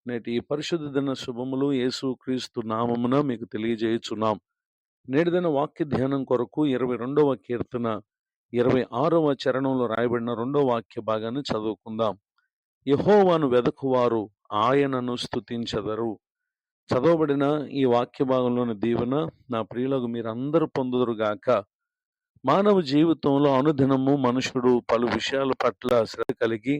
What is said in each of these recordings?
నేటి ఈ పరిశుద్ధ దిన శుభములు యేసు క్రీస్తు నామమున మీకు తెలియజేయుచున్నాం. నేటి దిన వాక్య ధ్యానం కొరకు 22వ కీర్తన 26వ చరణంలో రాయబడిన రెండో వాక్య భాగాన్ని చదువుకుందాం. యెహోవాను వెదకువారు ఆయనను స్తుతించెదరు. చదవబడిన ఈ వాక్య భాగంలోని దీవెన నా ప్రియులకు మీరందరూ పొందుదురుగాక. మానవ జీవితంలో అనుదినము మనుషుడు పలు విషయాల పట్ల శ్రద్ధ కలిగి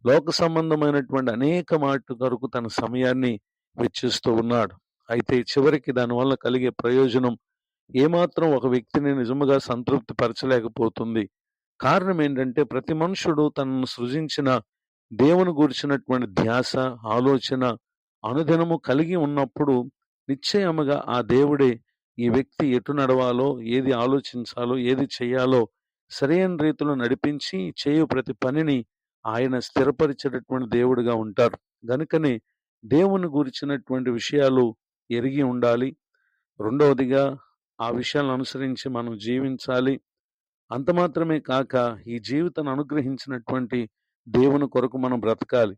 లోక సంబంధమైనటువంటి అనేక మాటల కొరకు తన సమయాన్ని వెచ్చిస్తూ ఉన్నాడు. అయితే చివరికి దానివల్ల కలిగే ప్రయోజనం ఏమాత్రం ఒక వ్యక్తిని నిజముగా సంతృప్తి పరచలేకపోతుంది. కారణం ఏంటంటే ప్రతి మనుషుడు తనను సృజించిన దేవుని గురించినటువంటి ధ్యాస, ఆలోచన అనుదినము కలిగి ఉన్నప్పుడు నిశ్చయముగా ఆ దేవుడే ఈ వ్యక్తి ఎటు నడవాలో, ఏది ఆలోచించాలో, ఏది చేయాలో సరైన రీతిలో నడిపించి చేయు ప్రతి పనిని ఆయన స్థిరపరిచేటటువంటి దేవుడిగా ఉంటారు. గనుకనే దేవుని గురించినటువంటి విషయాలు ఎరిగి ఉండాలి. రెండవదిగా ఆ విషయాలను అనుసరించి మనం జీవించాలి. అంత మాత్రమే కాక ఈ జీవితాన్ని అనుగ్రహించినటువంటి దేవుని కొరకు మనం బ్రతకాలి.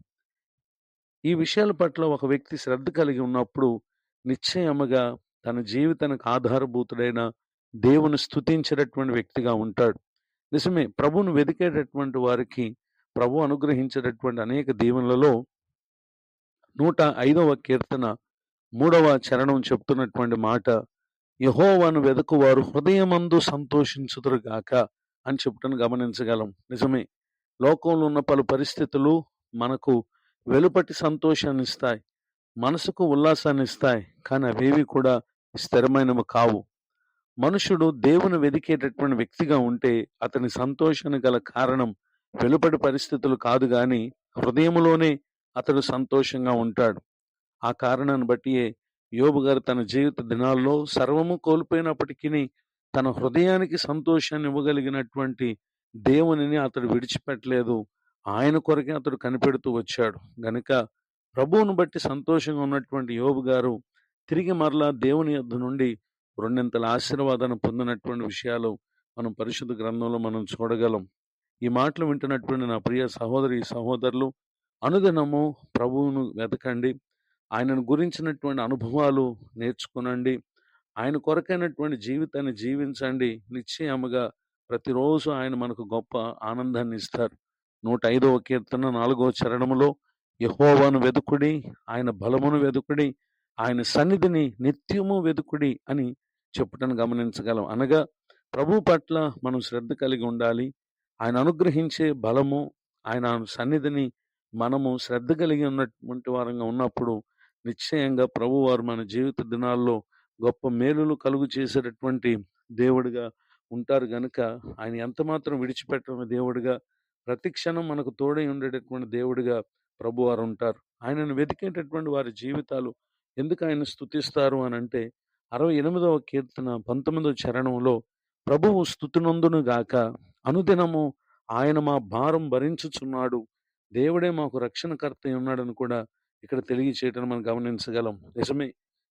ఈ విషయాల పట్ల ఒక వ్యక్తి శ్రద్ధ కలిగి ఉన్నప్పుడు నిశ్చయముగా తన జీవితానికి ఆధారభూతుడైన దేవుని స్తుతించేటటువంటి వ్యక్తిగా ఉంటాడు. నిజమే, ప్రభువును వెదికేటటువంటి వారికి ప్రభు అనుగ్రహించేటటువంటి అనేక దీవెనలలో 105వ కీర్తన 3వ చరణం చెప్తున్నటువంటి మాట, యెహోవాను వెదకువారు హృదయమందు సంతోషించుదురుగాక అని చెప్పుటను గమనించగలం. నిజమే, లోకంలో ఉన్న పలు పరిస్థితులు మనకు వెలుపటి సంతోషాన్ని ఇస్తాయి, మనసుకు ఉల్లాసాన్ని ఇస్తాయి, కానీ అవేవి కూడా స్థిరమైనవి కావు. మనుషుడు దేవుని వెదికేటటువంటి వ్యక్తిగా ఉంటే అతని సంతోషానికి గల కారణం వెలుపటి పరిస్థితులు కాదు గాని హృదయములోనే అతడు సంతోషంగా ఉంటాడు. ఆ కారణాన్ని బట్టియే యోబు గారు తన జీవిత దినాల్లో సర్వము కోల్పోయినప్పటికీ తన హృదయానికి సంతోషాన్ని ఇవ్వగలిగినటువంటి దేవునిని అతడు విడిచిపెట్టలేదు. ఆయన కొరకే అతడు కనిపెడుతూ వచ్చాడు. గనుక ప్రభువును బట్టి సంతోషంగా ఉన్నటువంటి యోబు గారు తిరిగి మరలా దేవుని యొద్ద నుండి రెండింతల ఆశీర్వాదాన్ని పొందినటువంటి విషయాలు మనం పరిశుద్ధ గ్రంథంలో మనం చూడగలం. ఈ మాటలు వింటున్నటువంటి నా ప్రియ సహోదరి సహోదరులు, అనుదినము ప్రభువును వెతకండి, ఆయనను గురించినటువంటి అనుభవాలు నేర్చుకునండి, ఆయన కొరకైనటువంటి జీవితాన్ని జీవించండి. నిశ్చయముగా ప్రతిరోజు ఆయన మనకు గొప్ప ఆనందాన్ని ఇస్తారు. 105వ కీర్తన 4వ చరణములో యెహోవాను వెదుకుడి, ఆయన బలమును వెదుకుడి, ఆయన సన్నిధిని నిత్యము వెదుకుడి అని చెప్పుటను గమనించగలం. అనగా ప్రభు పట్ల మనం శ్రద్ధ కలిగి ఉండాలి. ఆయన అనుగ్రహించే బలము, ఆయన సన్నిధిని మనము శ్రద్ధ కలిగి ఉన్నటువంటి వారంగా ఉన్నప్పుడు నిశ్చయంగా ప్రభువారు మన జీవిత దినాల్లో గొప్ప మేలులు కలుగు చేసేటటువంటి దేవుడిగా ఉంటారు. గనుక ఆయన ఎంత మాత్రం విడిచిపెట్టని దేవుడిగా, ప్రతి క్షణం మనకు తోడై ఉండేటటువంటి దేవుడిగా ప్రభువారు ఉంటారు. ఆయనను వెతికేటటువంటి వారి జీవితాలు ఎందుకు ఆయన స్తుతిస్తారు అని అంటే 68వ కీర్తన 19వ చరణంలో ప్రభువు స్తుతినందును గాక, అనుదినము ఆయన మా భారం భరించుచున్నాడు, దేవుడే మాకు రక్షణకర్త ఉన్నాడని కూడా ఇక్కడ తెలియచేయటం మనం గమనించగలం. నిజమే,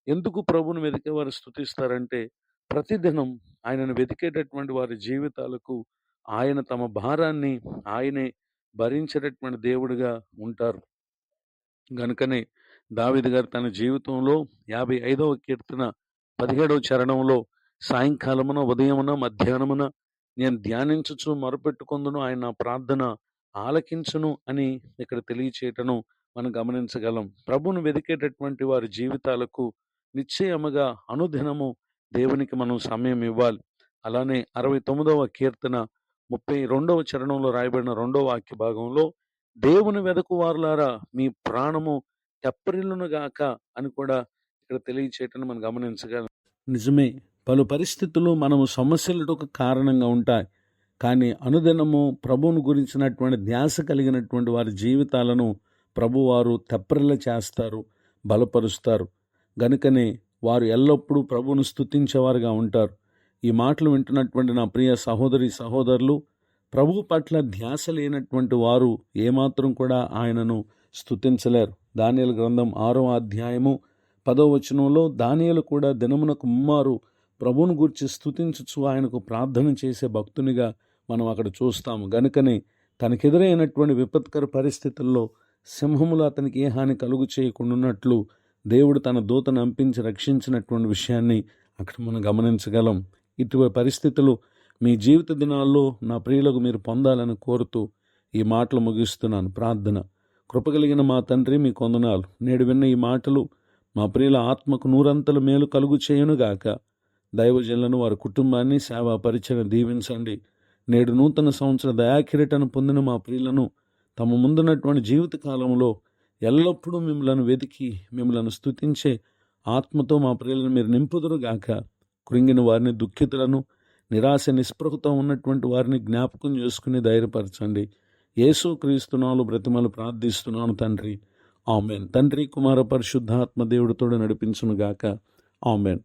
ఎందుకు ప్రభువును వెతికే వారు స్తుతిస్తారంటే ప్రతిదినం ఆయనను వెతికేటటువంటి వారి జీవితాలకు ఆయన తమ భారాన్ని ఆయనే భరించేటటువంటి దేవుడిగా ఉంటారు. గనుకనే దావీదు గారు తన జీవితంలో 55వ కీర్తన 17వ చరణంలో సాయంకాలమున, ఉదయమున, మధ్యాహ్నమున నేను ధ్యానించుచు మొరపెట్టుకొందును, ఆయన నా ప్రార్థన ఆలకించును అని ఇక్కడ తెలియచేయటను మనం గమనించగలం. ప్రభువును వెదికేటటువంటి వారి జీవితాలకు నిశ్చయముగా అనుదినము దేవునికి మనం సమయం ఇవ్వాలి. అలానే 69వ కీర్తన 32వ చరణంలో రాయబడిన రెండో వాక్య భాగంలో దేవుని వెదకు వారులారా మీ ప్రాణము తెప్పరిల్లును గాక అని కూడా ఇక్కడ తెలియచేయటను మనం గమనించగలం. నిజమే, పలు పరిస్థితులు మనము సమస్యలకు కారణంగా ఉంటాయి, కానీ అనుదినము ప్రభువును గురించినటువంటి ధ్యాస కలిగినటువంటి వారి జీవితాలను ప్రభువారు తెప్పరిల్ల చేస్తారు, బలపరుస్తారు. గనుకనే వారు ఎల్లప్పుడూ ప్రభువును స్తుతించేవారుగా ఉంటారు. ఈ మాటలు వింటున్నటువంటి నా ప్రియ సహోదరి సహోదరులు, ప్రభు పట్ల ధ్యాస లేనటువంటి వారు ఏమాత్రం కూడా ఆయనను స్తుతించలేరు. దానియేలు గ్రంథం 6వ అధ్యాయము 10వ వచనంలో దానియేలు కూడా దినమునకు ముమ్మారు ప్రభువును గూర్చి స్తుతించుచు ఆయనకు ప్రార్థన చేసే భక్తునిగా మనం అక్కడ చూస్తాము. గనుకనే తనకెదురైనటువంటి విపత్కర పరిస్థితుల్లో సింహములు అతనికి ఏ హాని కలుగు చేయకుండాన్నట్లు దేవుడు తన దూతను పంపించి రక్షించినటువంటి విషయాన్ని అక్కడ మనం గమనించగలం. ఇటువంటి పరిస్థితులు మీ జీవిత దినాల్లో నా ప్రియులకు మీరు పొందాలని కోరుతూ ఈ మాటలు ముగిస్తున్నాను. ప్రార్థన. కృపగలిగిన మా తండ్రి, మీ కొందనాలు. నేడు విన్న ఈ మాటలు మా ప్రియుల ఆత్మకు నూరంతలు మేలు కలుగు చేయునుగాక. దైవజనులను, వారి కుటుంబాన్ని, సేవా పరిచయం దీవించండి. నేడు నూతన సంవత్సర దయాకిరీటను పొందిన మా ప్రియులను తమ ముందున్నటువంటి జీవిత కాలంలో ఎల్లప్పుడూ మిమ్మలను వెతికి మిమ్మలను స్తుతించే ఆత్మతో మా ప్రియులను మీరు నింపుదురుగాక. కృంగిన వారిని, దుఃఖితులను, నిరాశ నిస్పృహతో ఉన్నటువంటి వారిని జ్ఞాపకం చేసుకుని ధైర్యపరచండి. యేసు క్రీస్తునాలు బ్రతిమలు ప్రార్థిస్తున్నాను తండ్రి. ఆమెన్. తండ్రి, కుమార, పరిశుద్ధాత్మ దేవుడితో నడిపించునుగాక. ఆమెన్.